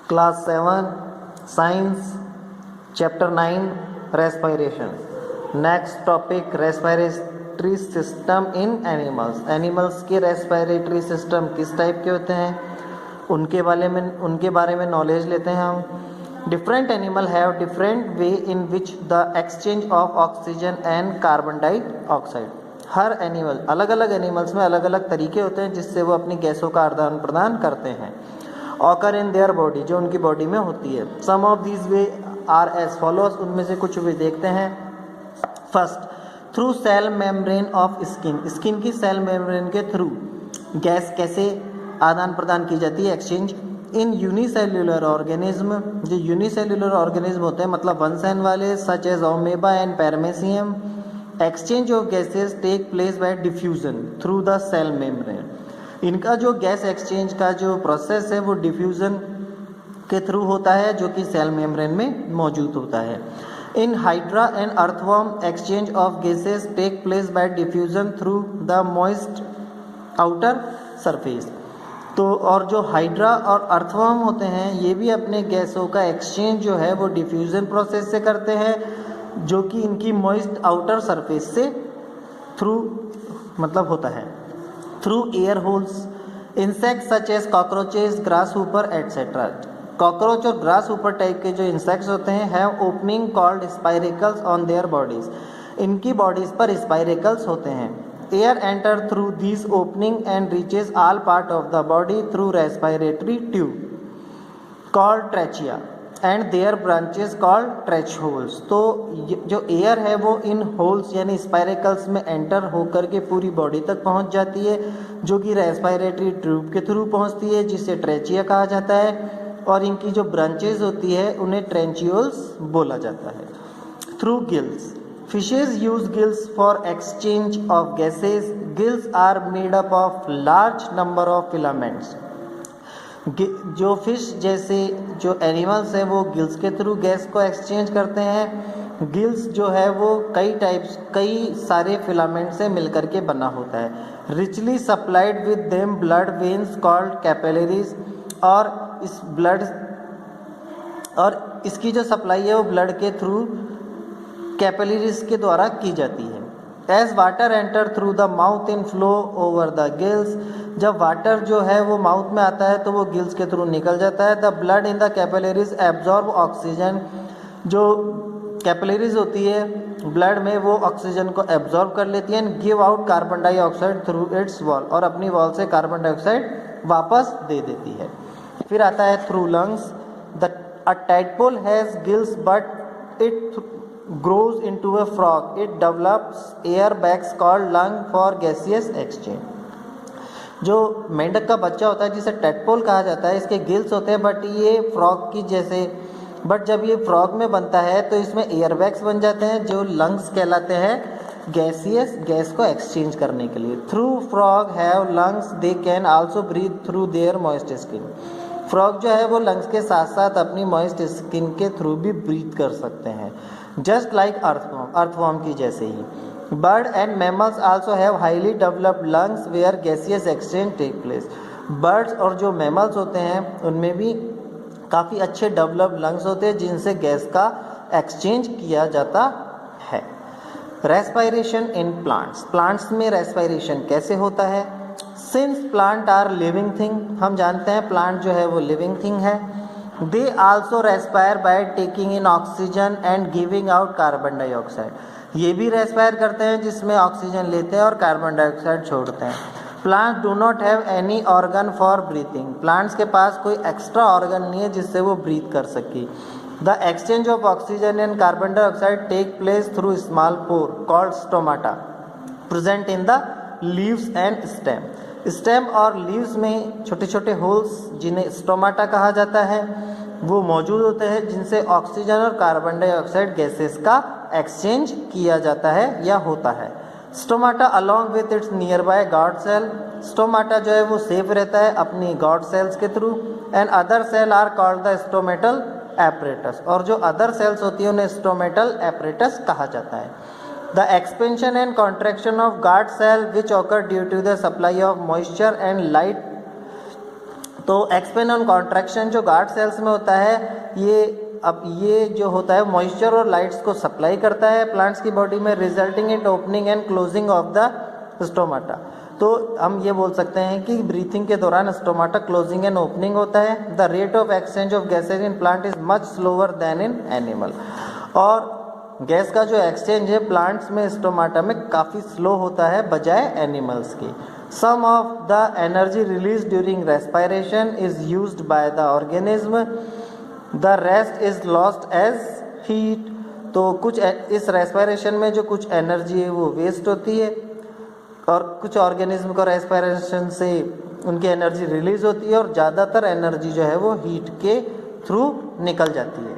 Class 7 science chapter 9 respiration. Next topic respiratory system in animals. Animals के respiratory system किस type के होते हैं उनके बारे में नॉलेज लेते हैं हम। Different animal have different way in which the exchange of oxygen and carbon dioxide. Her animal अलग अलग एनिमल्स में अलग अलग तरीके होते हैं जिससे वो अपनी गैसों का आदान प्रदान करते हैं। ऑकर इन देयर बॉडी, जो उनकी बॉडी में होती है। Some of these way are as follows, उनमें से कुछ वे देखते हैं। First, through cell membrane of skin. Skin की सेल मेम्ब्रेन के थ्रू गैस कैसे आदान प्रदान की जाती है, एक्सचेंज। इन यूनिसेल्युलर ऑर्गेनिज्म, जो यूनिसेल्युलर ऑर्गेनिज्म होते हैं मतलब वन सेल वाले, such as amoeba and paramecium, exchange of gases take place by diffusion through the cell membrane. इनका जो गैस एक्सचेंज का जो प्रोसेस है वो डिफ्यूजन के थ्रू होता है, जो कि सेल मेम्ब्रेन में मौजूद होता है। In hydra and earthworm, exchange of gases take place by diffusion through the moist outer surface. तो और जो हाइड्रा और अर्थवर्म होते हैं ये भी अपने गैसों का एक्सचेंज जो है वो डिफ्यूजन प्रोसेस से करते हैं, जो कि इनकी मॉइस्ट आउटर सरफेस से थ्रू मतलब होता है। Through air holes, insects such as cockroaches, grasshopper etcetera. Cockroach और ग्रास हुपर टाइप के जो इंसेक्ट्स होते हैं have opening called spiracles on their bodies. इनकी बॉडीज पर स्पाइरेकल्स होते हैं। Air enter through these opening and reaches all part of the body through respiratory tube called trachea and their branches called tracheoles. तो जो air है वो इन holes यानी spiracles में एंटर होकर के पूरी बॉडी तक पहुंच जाती है, जो कि रेस्पिरेटरी ट्यूब के थ्रू पहुंचती है, जिसे ट्रेचिया कहा जाता है। और इनकी जो ब्रांचेस होती है उन्हें ट्रेंचियोल्स बोला जाता है। Through gills, fishes use gills for exchange of gases. Gills are made up of large number of filaments. जो फिश जैसे जो एनिमल्स हैं वो गिल्स के थ्रू गैस को एक्सचेंज करते हैं। गिल्स जो है वो कई सारे फिलामेंट से मिलकर के बना होता है। Richly supplied with them blood veins called capillaries. और इस ब्लड और इसकी जो सप्लाई है वो ब्लड के थ्रू कैपिलरीज के द्वारा की जाती है। As water enter through the mouth in flow over the gills. जब वाटर जो है वो माउथ में आता है तो वो गिल्स के थ्रू निकल जाता है। The blood in the capillaries absorb oxygen. जो कैपिलरीज होती है ब्लड में वो ऑक्सीजन को एब्जॉर्ब कर लेती है and give out carbon dioxide through it's wall, और अपनी वॉल से कार्बन डाइऑक्साइड वापस दे देती है। फिर आता है through lungs. A tadpole has gills but it grows into a frog. It develops air bags called lung for gaseous exchange. जो मेंढक का बच्चा होता है जिसे टैडपोल कहा जाता है, इसके गिल्स होते हैं बट ये फ्रॉग की जैसे, बट जब ये फ्रॉग में बनता है तो इसमें एयर बैग्स बन जाते हैं जो लंग्स कहलाते हैं, गैस को एक्सचेंज करने के लिए। Through frog have lungs they can also breathe through their moist skin. Frog जो है वो लंग्स के साथ साथ अपनी मॉइस्ट स्किन के थ्रू भी ब्रीथ कर सकते हैं, जस्ट लाइक अर्थवर्म की जैसे ही। Bird and mammals also have highly developed lungs where gaseous exchange take place. Birds और जो मैमल्स होते हैं उनमें भी काफ़ी अच्छे डेवलप्ड लंग्स होते हैं जिनसे गैस का एक्सचेंज किया जाता है। Respiration in plants. प्लांट्स में रेस्पिरेशन कैसे होता है? Since plant are living thing, हम जानते हैं प्लांट जो है वो लिविंग थिंग है। They also respire by taking in oxygen and giving out carbon dioxide. ये भी रेस्पायर करते हैं जिसमें ऑक्सीजन लेते हैं और कार्बन डाइऑक्साइड छोड़ते हैं। Plants do not have any organ for breathing. Plants के पास कोई एक्स्ट्रा ऑर्गन नहीं है जिससे वो ब्रीथ कर सके। The exchange of oxygen and carbon dioxide take place through small pore called stomata present in the leaves and stem. Stem और leaves में छोटे छोटे होल्स जिन्हें स्टोमाटा कहा जाता है वो मौजूद होते हैं, जिनसे ऑक्सीजन और कार्बन डाइऑक्साइड गैसेस का एक्सचेंज किया जाता है या होता है। Stomata along with its nearby guard cell. Stomata जो है वो सेफ रहता है अपनी गॉड सेल्स के थ्रू। And other cell are called the stomatal apparatus. और जो अदर सेल्स होती है उन्हें स्टोमेटल एपरेटस कहा जाता है। The expansion and contraction of guard cell which occur due to the supply of moisture and light तो एक्सपेंड ऑन कॉन्ट्रैक्शन जो गार्ड सेल्स में होता है, ये जो होता है मॉइस्चर और लाइट्स को सप्लाई करता है प्लांट्स की बॉडी में, resulting in opening and closing of the stomata. तो हम ये बोल सकते हैं कि ब्रीथिंग के दौरान स्टोमाटा क्लोजिंग एंड ओपनिंग होता है। The rate of exchange of gases in plant is much slower then in animal. और गैस का जो एक्सचेंज है प्लांट्स में स्टोमाटा में काफ़ी स्लो होता है बजाय एनिमल्स की। Some of the energy release during respiration is used by the organism, the rest is lost as heat. तो कुछ इस रेस्पायरेशन में जो कुछ एनर्जी है वो वेस्ट होती है और कुछ ऑर्गेनिज्म को रेस्पायरेशन से उनकी एनर्जी रिलीज होती है और ज़्यादातर एनर्जी जो है वो हीट के थ्रू निकल जाती है।